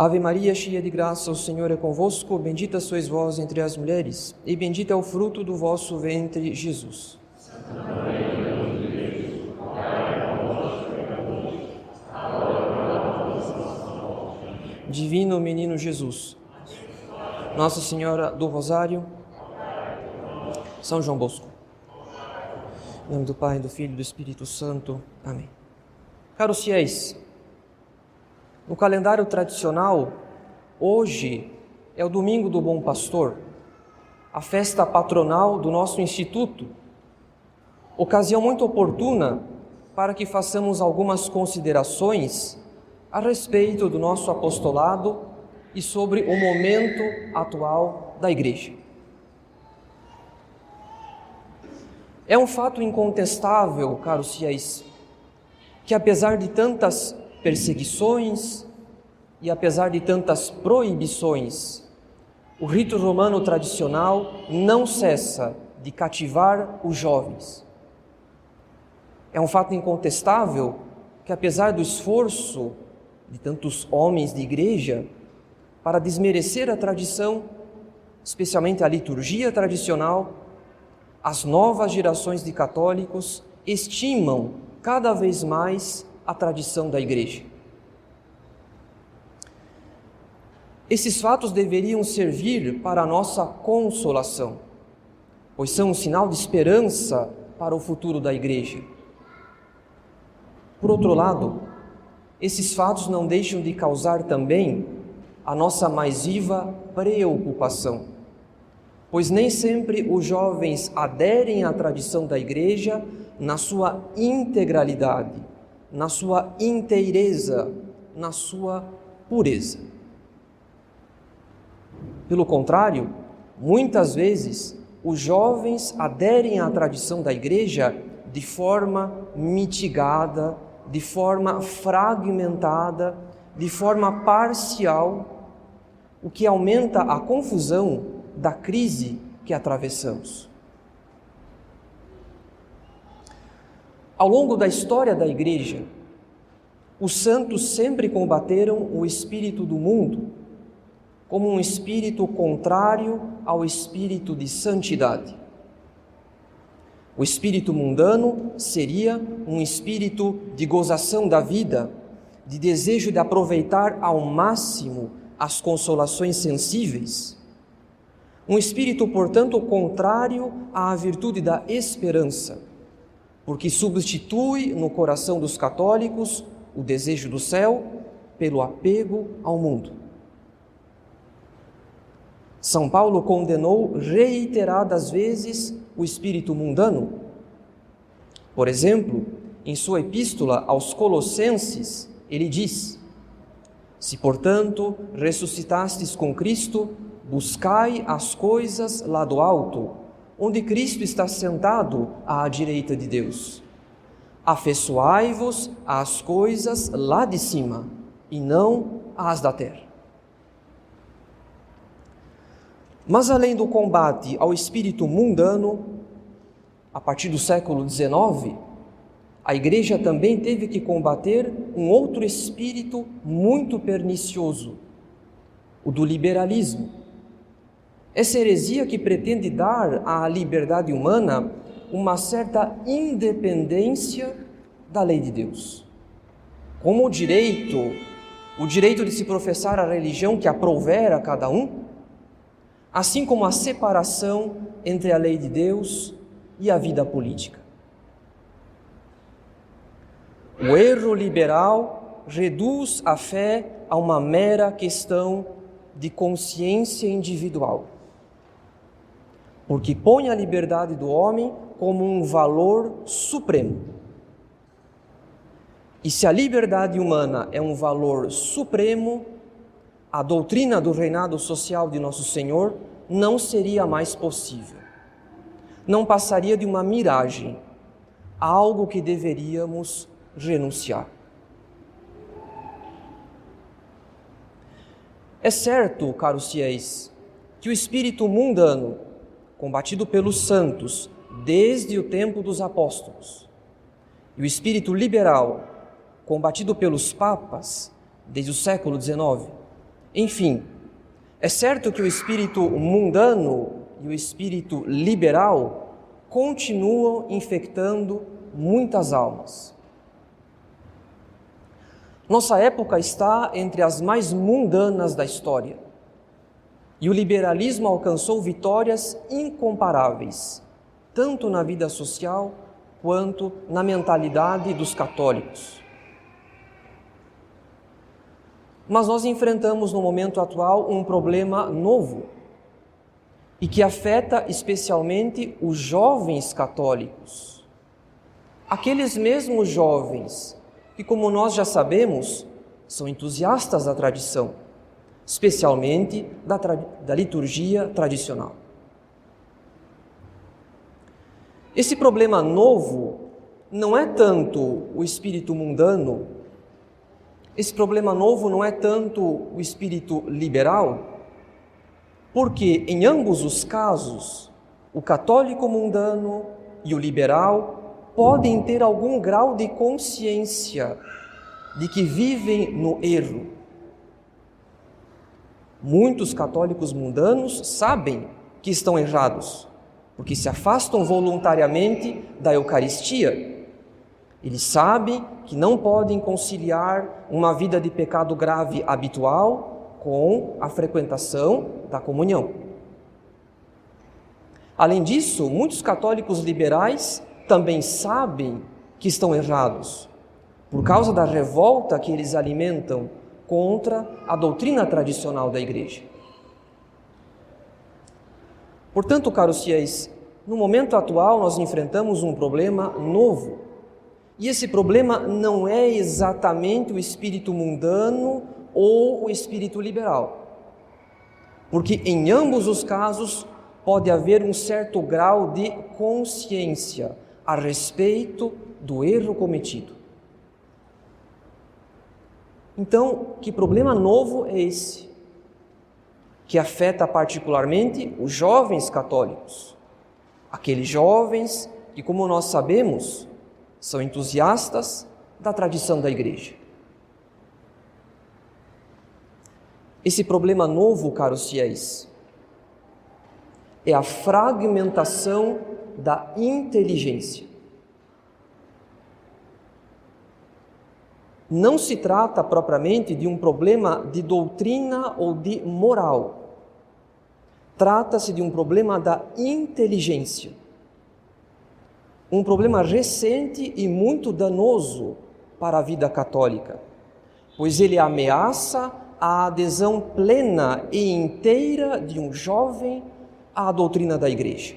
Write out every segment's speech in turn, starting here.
Ave Maria, cheia de graça, o Senhor é convosco, bendita sois vós entre as mulheres, e bendito é o fruto do vosso ventre, Jesus. Santa Maria, Mãe de Deus, rogai por nós, pecadores, agora e na hora da nossa morte. Divino Menino Jesus, Nossa Senhora do Rosário, São João Bosco. Em nome do Pai, do Filho e do Espírito Santo. Amém. Caros fiéis, no calendário tradicional, hoje é o Domingo do Bom Pastor, a festa patronal do nosso Instituto, ocasião muito oportuna para que façamos algumas considerações a respeito do nosso apostolado e sobre o momento atual da Igreja. É um fato incontestável, caros fiéis, que apesar de tantas perseguições e apesar de tantas proibições, o rito romano tradicional não cessa de cativar os jovens. É um fato incontestável que apesar do esforço de tantos homens de igreja para desmerecer a tradição, especialmente a liturgia tradicional, as novas gerações de católicos estimam cada vez mais a tradição da Igreja. Esses fatos deveriam servir para a nossa consolação, pois são um sinal de esperança para o futuro da Igreja. Por outro lado, esses fatos não deixam de causar também a nossa mais viva preocupação, pois nem sempre os jovens aderem à tradição da Igreja na sua integralidade, na sua inteireza, na sua pureza. Pelo contrário, muitas vezes os jovens aderem à tradição da Igreja de forma mitigada, de forma fragmentada, de forma parcial, o que aumenta a confusão da crise que atravessamos. Ao longo da história da Igreja, os santos sempre combateram o espírito do mundo como um espírito contrário ao espírito de santidade. O espírito mundano seria um espírito de gozação da vida, de desejo de aproveitar ao máximo as consolações sensíveis. Um espírito, portanto, contrário à virtude da esperança, porque substitui no coração dos católicos o desejo do céu pelo apego ao mundo. São Paulo condenou reiteradas vezes o espírito mundano. Por exemplo, em sua epístola aos Colossenses, ele diz: se, portanto, ressuscitastes com Cristo, buscai as coisas lá do alto, onde Cristo está sentado à direita de Deus. Afeiçoai-vos às coisas lá de cima, e não às da terra. Mas além do combate ao espírito mundano, a partir do século XIX, a Igreja também teve que combater um outro espírito muito pernicioso, o do liberalismo. Essa heresia que pretende dar à liberdade humana uma certa independência da lei de Deus. Como o direito de se professar a religião que aprouver a cada um, assim como a separação entre a lei de Deus e a vida política. O erro liberal reduz a fé a uma mera questão de consciência individual, porque põe a liberdade do homem como um valor supremo. E se a liberdade humana é um valor supremo, a doutrina do reinado social de Nosso Senhor não seria mais possível. Não passaria de uma miragem, a algo que deveríamos renunciar. É certo, caros fiéis, que o espírito mundano, combatido pelos santos desde o tempo dos apóstolos, e o espírito liberal, combatido pelos papas desde o século XIX, Enfim, é certo que o espírito mundano e o espírito liberal continuam infectando muitas almas. Nossa época está entre as mais mundanas da história, e o liberalismo alcançou vitórias incomparáveis, tanto na vida social quanto na mentalidade dos católicos. Mas nós enfrentamos no momento atual um problema novo e que afeta especialmente os jovens católicos. Aqueles mesmos jovens que, como nós já sabemos, são entusiastas da tradição, especialmente da liturgia tradicional. Esse problema novo não é tanto o espírito mundano, esse problema novo não é tanto o espírito liberal, porque em ambos os casos, o católico mundano e o liberal podem ter algum grau de consciência de que vivem no erro. Muitos católicos mundanos sabem que estão errados, porque se afastam voluntariamente da Eucaristia. Eles sabem que não podem conciliar uma vida de pecado grave habitual com a frequentação da comunhão. Além disso, muitos católicos liberais também sabem que estão errados, por causa da revolta que eles alimentam contra a doutrina tradicional da Igreja. Portanto, caros fiéis, no momento atual nós enfrentamos um problema novo. E esse problema não é exatamente o espírito mundano ou o espírito liberal. Porque em ambos os casos pode haver um certo grau de consciência a respeito do erro cometido. Então, que problema novo é esse? Que afeta particularmente os jovens católicos. Aqueles jovens que, como nós sabemos, são entusiastas da tradição da Igreja. Esse problema novo, caros fiéis, é a fragmentação da inteligência. Não se trata propriamente de um problema de doutrina ou de moral. Trata-se de um problema da inteligência. Um problema recente e muito danoso para a vida católica, pois ele ameaça a adesão plena e inteira de um jovem à doutrina da Igreja.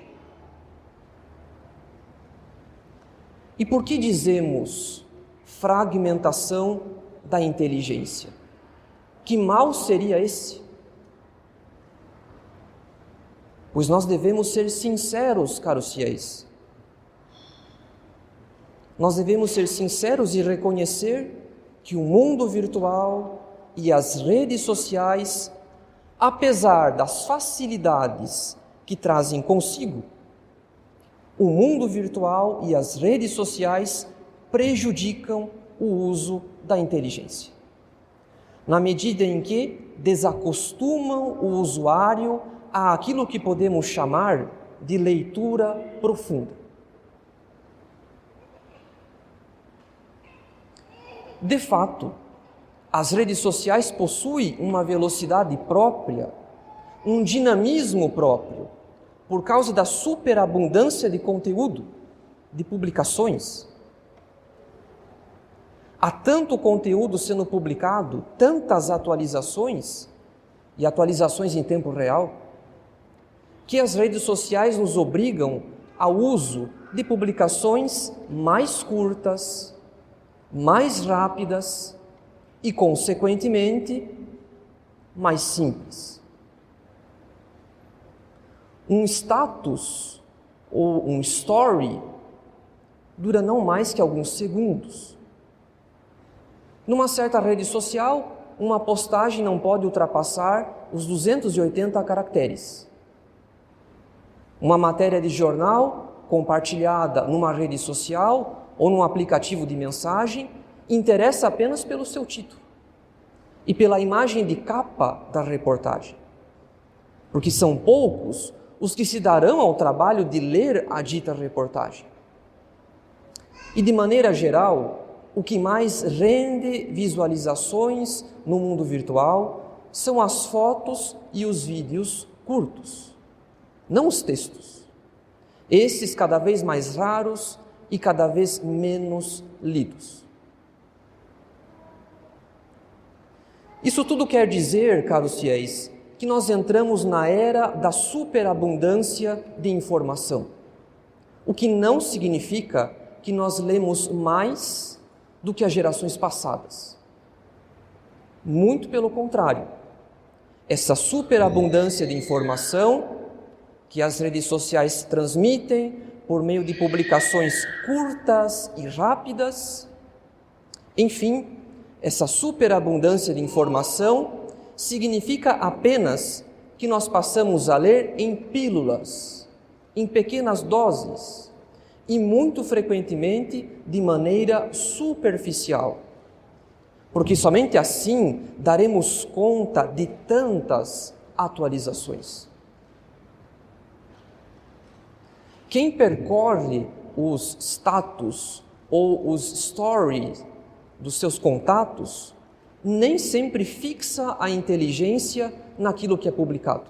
E por que dizemos fragmentação da inteligência? Que mal seria esse? Pois nós devemos ser sinceros, caros fiéis. Nós devemos ser sinceros e reconhecer que o mundo virtual e as redes sociais, apesar das facilidades que trazem consigo, o mundo virtual e as redes sociais prejudicam o uso da inteligência, na medida em que desacostumam o usuário àquilo que podemos chamar de leitura profunda. De fato, as redes sociais possuem uma velocidade própria, um dinamismo próprio, por causa da superabundância de conteúdo, de publicações. Há tanto conteúdo sendo publicado, tantas atualizações, e atualizações em tempo real, que as redes sociais nos obrigam ao uso de publicações mais curtas, mais rápidas e, consequentemente, mais simples. Um status ou um story dura não mais que alguns segundos. Numa certa rede social, uma postagem não pode ultrapassar os 280 caracteres. Uma matéria de jornal compartilhada numa rede social ou num aplicativo de mensagem interessa apenas pelo seu título. e pela imagem de capa da reportagem, porque são poucos os que se darão ao trabalho de ler a dita reportagem. E de maneira geral, o que mais rende visualizações no mundo virtual são as fotos e os vídeos curtos, não os textos. Esses cada vez mais raros e cada vez menos lidos. Isso tudo quer dizer, caros fiéis, que nós entramos na era da superabundância de informação, o que não significa que nós lemos mais do que as gerações passadas. Muito pelo contrário, essa superabundância de informação que as redes sociais transmitem por meio de publicações curtas e rápidas, enfim, essa superabundância de informação significa apenas que nós passamos a ler em pílulas, em pequenas doses e muito frequentemente de maneira superficial, porque somente assim daremos conta de tantas atualizações. Quem percorre os status ou os stories dos seus contatos nem sempre fixa a inteligência naquilo que é publicado.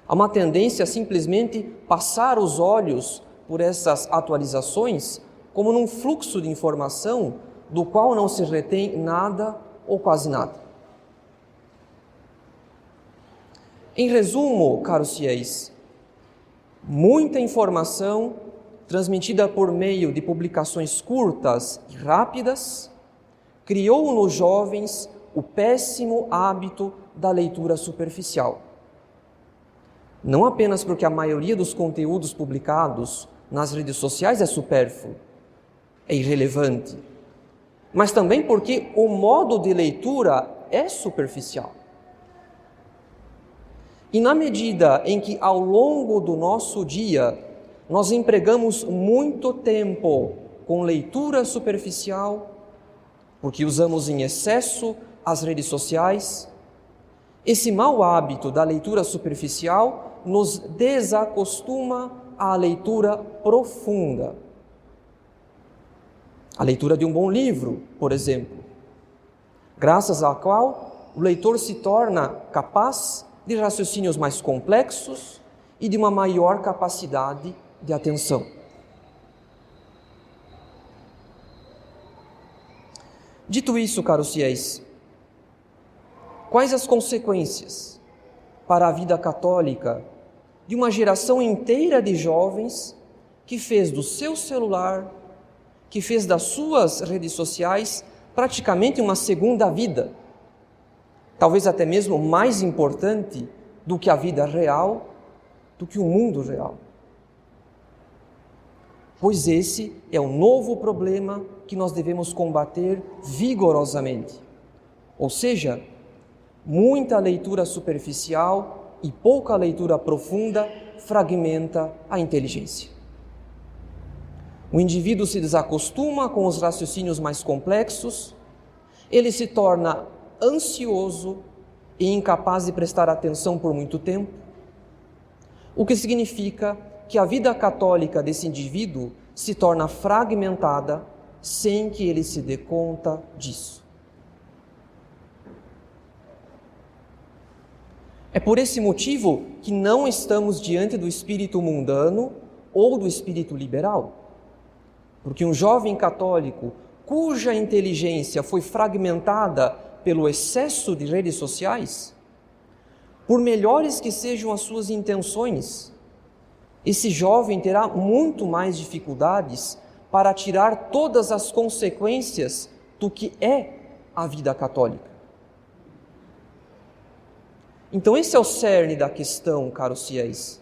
Há uma tendência a simplesmente passar os olhos por essas atualizações como num fluxo de informação do qual não se retém nada ou quase nada. Em resumo, caros fiéis, muita informação transmitida por meio de publicações curtas e rápidas criou nos jovens o péssimo hábito da leitura superficial. Não apenas porque a maioria dos conteúdos publicados nas redes sociais é supérfluo, é irrelevante, mas também porque o modo de leitura é superficial. E na medida em que ao longo do nosso dia nós empregamos muito tempo com leitura superficial, porque usamos em excesso as redes sociais, esse mau hábito da leitura superficial nos desacostuma à leitura profunda. A leitura de um bom livro, por exemplo, graças à qual o leitor se torna capaz de raciocínios mais complexos e de uma maior capacidade de atenção. Dito isso, caros fiéis, quais as consequências para a vida católica de uma geração inteira de jovens que fez do seu celular, que fez das suas redes sociais praticamente uma segunda vida, talvez até mesmo mais importante do que a vida real, do que o mundo real? Pois esse é o novo problema que nós devemos combater vigorosamente. Ou seja, muita leitura superficial e pouca leitura profunda fragmenta a inteligência. O indivíduo se desacostuma com os raciocínios mais complexos, ele se torna ansioso e incapaz de prestar atenção por muito tempo, o que significa que a vida católica desse indivíduo se torna fragmentada sem que ele se dê conta disso. É por esse motivo que não estamos diante do espírito mundano ou do espírito liberal. Porque um jovem católico cuja inteligência foi fragmentada pelo excesso de redes sociais, por melhores que sejam as suas intenções, esse jovem terá muito mais dificuldades para tirar todas as consequências do que é a vida católica. Então esse é o cerne da questão, caros fiéis.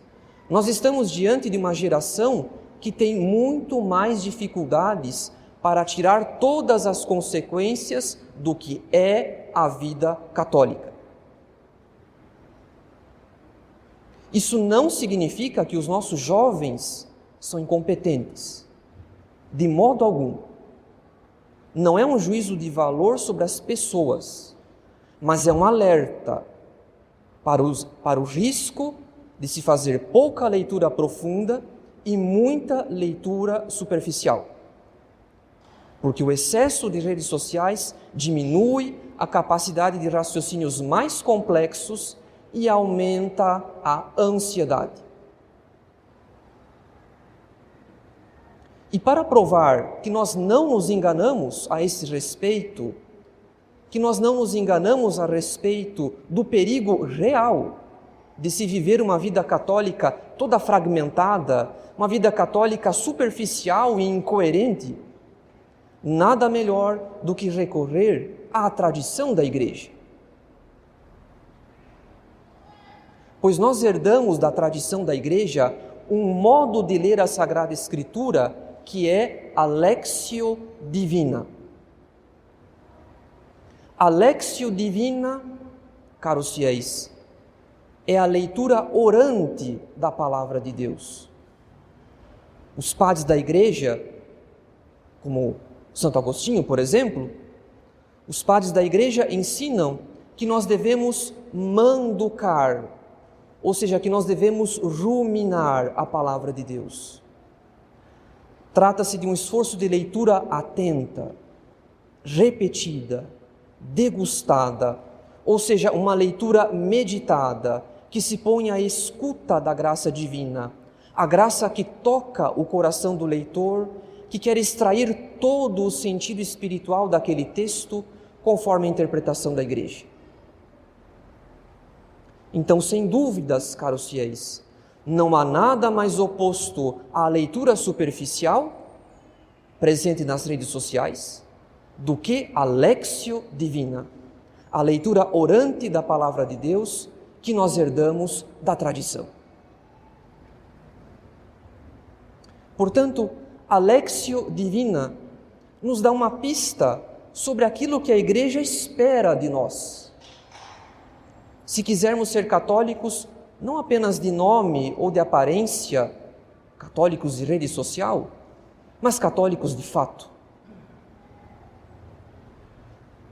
Nós estamos diante de uma geração que tem muito mais dificuldades para tirar todas as consequências do que é a vida católica. Isso não significa que os nossos jovens são incompetentes, de modo algum. não é um juízo de valor sobre as pessoas, mas é um alerta para o risco de se fazer pouca leitura profunda e muita leitura superficial. Porque o excesso de redes sociais diminui a capacidade de raciocínios mais complexos e aumenta a ansiedade. E para provar que nós não nos enganamos a esse respeito, que nós não nos enganamos a respeito do perigo real de se viver uma vida católica toda fragmentada, uma vida católica superficial e incoerente, nada melhor do que recorrer à tradição da Igreja. Pois nós herdamos da tradição da Igreja um modo de ler a Sagrada Escritura que é a Lectio Divina. A Lectio Divina, caros fiéis, é a leitura orante da Palavra de Deus. Os padres da Igreja, como Santo Agostinho, por exemplo, os padres da Igreja ensinam que nós devemos manducar, ou seja, que nós devemos ruminar a Palavra de Deus. Trata-se de um esforço de leitura atenta, repetida, degustada, ou seja, uma leitura meditada, que se põe à escuta da graça divina, a graça que toca o coração do leitor, que quer extrair todo o sentido espiritual daquele texto, conforme a interpretação da Igreja. Então, sem dúvidas, caros fiéis, não há nada mais oposto à leitura superficial, presente nas redes sociais, do que a Lectio Divina, a leitura orante da Palavra de Deus que nós herdamos da tradição. Portanto, a Lectio Divina nos dá uma pista sobre aquilo que a Igreja espera de nós. Se quisermos ser católicos, não apenas de nome ou de aparência, católicos de rede social, mas católicos de fato.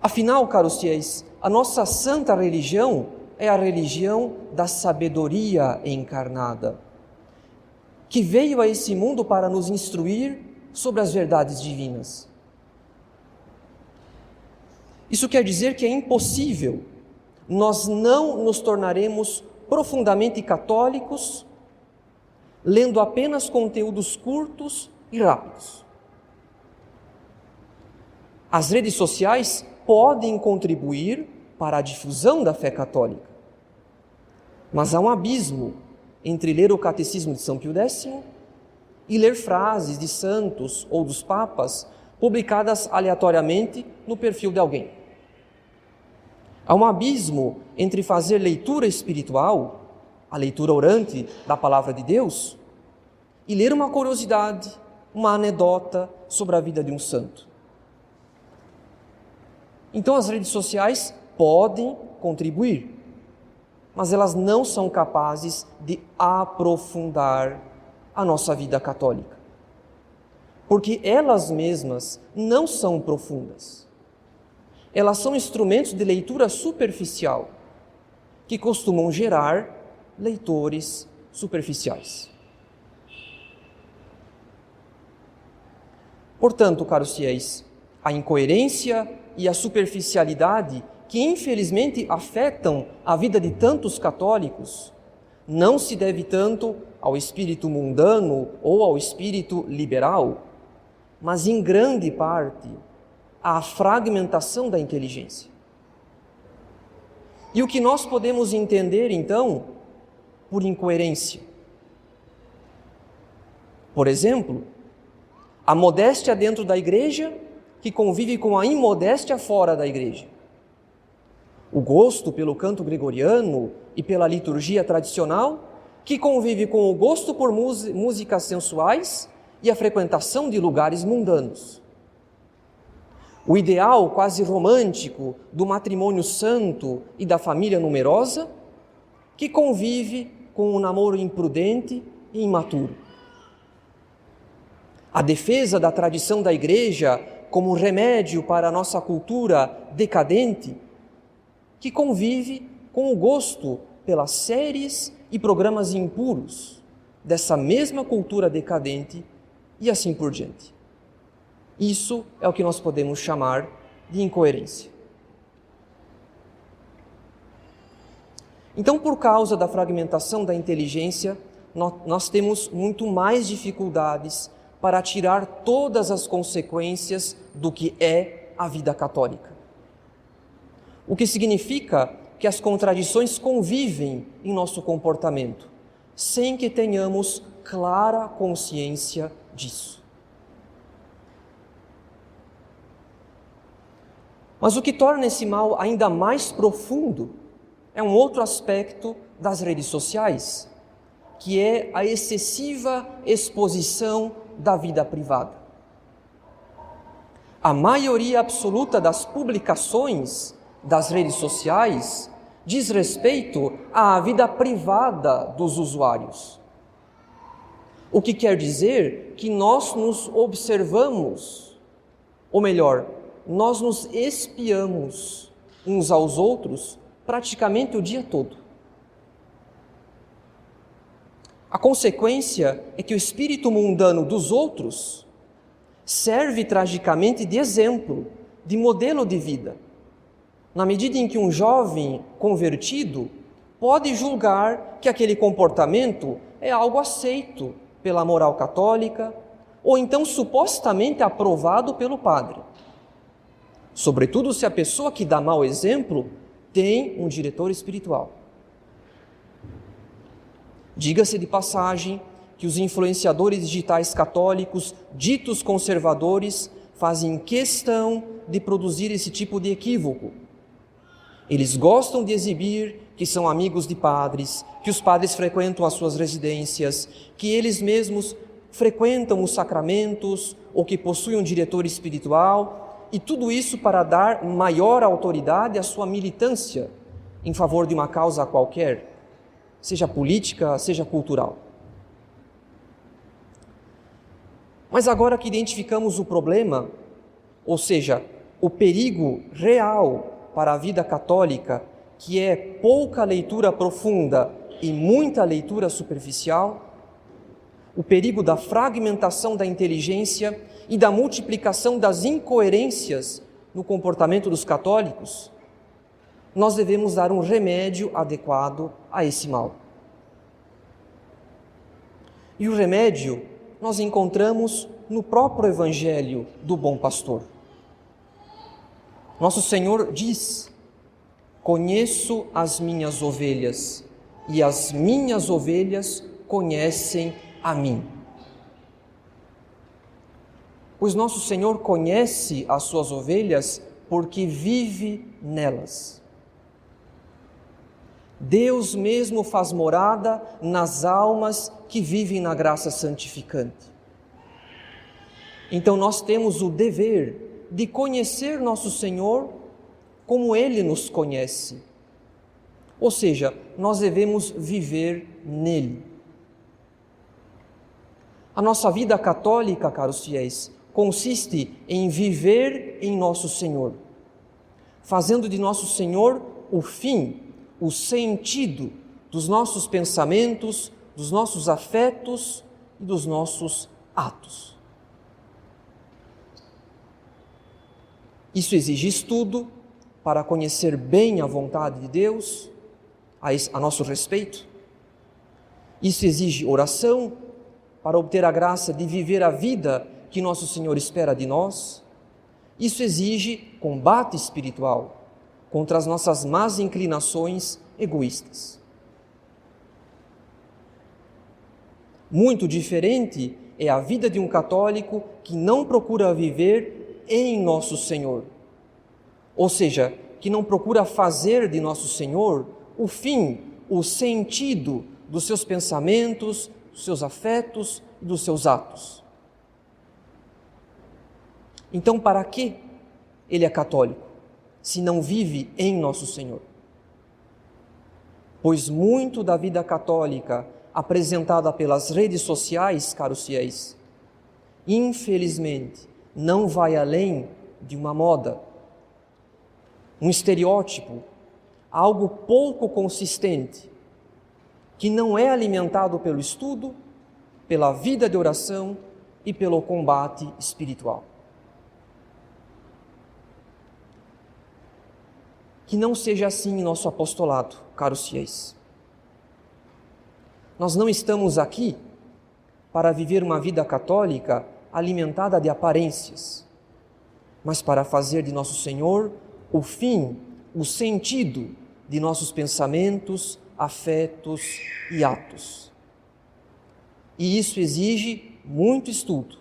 Afinal, caros fiéis, a nossa santa religião é a religião da sabedoria encarnada, que veio a esse mundo para nos instruir sobre as verdades divinas. Isso quer dizer que é impossível, nós não nos tornaremos profundamente católicos lendo apenas conteúdos curtos e rápidos. As redes sociais podem contribuir para a difusão da fé católica, mas há um abismo entre ler o Catecismo de São Pio X e ler frases de santos ou dos papas publicadas aleatoriamente no perfil de alguém. Há um abismo entre fazer leitura espiritual, a leitura orante da Palavra de Deus, e ler uma curiosidade, uma anedota sobre a vida de um santo. Então as redes sociais podem contribuir, mas elas não são capazes de aprofundar a nossa vida católica, porque elas mesmas não são profundas. Elas são instrumentos de leitura superficial, que costumam gerar leitores superficiais. Portanto, caros fiéis, a incoerência e a superficialidade que infelizmente afetam a vida de tantos católicos não se deve tanto ao espírito mundano ou ao espírito liberal, mas em grande parte à fragmentação da inteligência. E o que nós podemos entender, então, por incoerência? Por exemplo, a modéstia dentro da igreja que convive com a imodéstia fora da igreja. O gosto pelo canto gregoriano e pela liturgia tradicional que convive com o gosto por músicas sensuais e a frequentação de lugares mundanos. O ideal quase romântico do matrimônio santo e da família numerosa, que convive com um namoro imprudente e imaturo. A defesa da tradição da Igreja como remédio para a nossa cultura decadente, que convive com o gosto pelas séries e programas impuros dessa mesma cultura decadente e assim por diante. Isso é o que nós podemos chamar de incoerência. Então, por causa da fragmentação da inteligência, nós temos muito mais dificuldades para tirar todas as consequências do que é a vida católica. O que significa que as contradições convivem em nosso comportamento, sem que tenhamos clara consciência disso. Mas o que torna esse mal ainda mais profundo é um outro aspecto das redes sociais, que é a excessiva exposição da vida privada. A maioria absoluta das publicações das redes sociais diz respeito à vida privada dos usuários. O que quer dizer que nós nos observamos, ou melhor, nós nos espiamos uns aos outros praticamente o dia todo. A consequência é que o espírito mundano dos outros serve tragicamente de exemplo, de modelo de vida, na medida em que um jovem convertido pode julgar que aquele comportamento é algo aceito pela moral católica ou então supostamente aprovado pelo padre. Sobretudo se a pessoa que dá mau exemplo tem um diretor espiritual. Diga-se de passagem que os influenciadores digitais católicos, ditos conservadores, fazem questão de produzir esse tipo de equívoco. Eles gostam de exibir que são amigos de padres, que os padres frequentam as suas residências, que eles mesmos frequentam os sacramentos ou que possuem um diretor espiritual, e tudo isso para dar maior autoridade à sua militância em favor de uma causa qualquer, seja política, seja cultural. Mas agora que identificamos o problema, ou seja, o perigo real para a vida católica, que é pouca leitura profunda e muita leitura superficial, o perigo da fragmentação da inteligência e da multiplicação das incoerências no comportamento dos católicos, nós devemos dar um remédio adequado a esse mal. E o remédio nós encontramos no próprio Evangelho do Bom Pastor. Nosso Senhor diz: conheço as minhas ovelhas e as minhas ovelhas conhecem a mim. Pois nosso Senhor conhece as suas ovelhas porque vive nelas. Deus mesmo faz morada nas almas que vivem na graça santificante. Então nós temos o dever de conhecer nosso Senhor como Ele nos conhece. Ou seja, nós devemos viver nele. A nossa vida católica, caros fiéis, consiste em viver em nosso Senhor, fazendo de nosso Senhor o fim, o sentido dos nossos pensamentos, dos nossos afetos e dos nossos atos. Isso exige estudo para conhecer bem a vontade de Deus a nosso respeito. Isso exige oração para obter a graça de viver a vida que nosso Senhor espera de nós. Isso exige combate espiritual contra as nossas más inclinações egoístas. Muito diferente é a vida de um católico que não procura viver em nosso Senhor, ou seja, que não procura fazer de nosso Senhor o fim, o sentido dos seus pensamentos, dos seus afetos e dos seus atos. Então, para que ele é católico, se não vive em nosso Senhor? Pois muito da vida católica apresentada pelas redes sociais, caros fiéis, infelizmente, não vai além de uma moda, um estereótipo, algo pouco consistente, que não é alimentado pelo estudo, pela vida de oração e pelo combate espiritual. Que não seja assim em nosso apostolado, caros fiéis. Nós não estamos aqui para viver uma vida católica alimentada de aparências, mas para fazer de nosso Senhor o fim, o sentido de nossos pensamentos, afetos e atos. E isso exige muito estudo,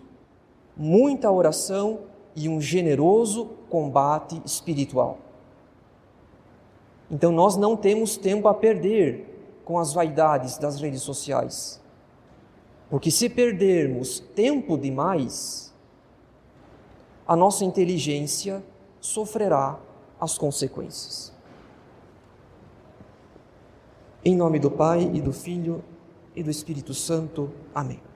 muita oração e um generoso combate espiritual. Então nós não temos tempo a perder com as vaidades das redes sociais. Porque se perdermos tempo demais, a nossa inteligência sofrerá as consequências. Em nome do Pai, e do Filho, e do Espírito Santo. Amém.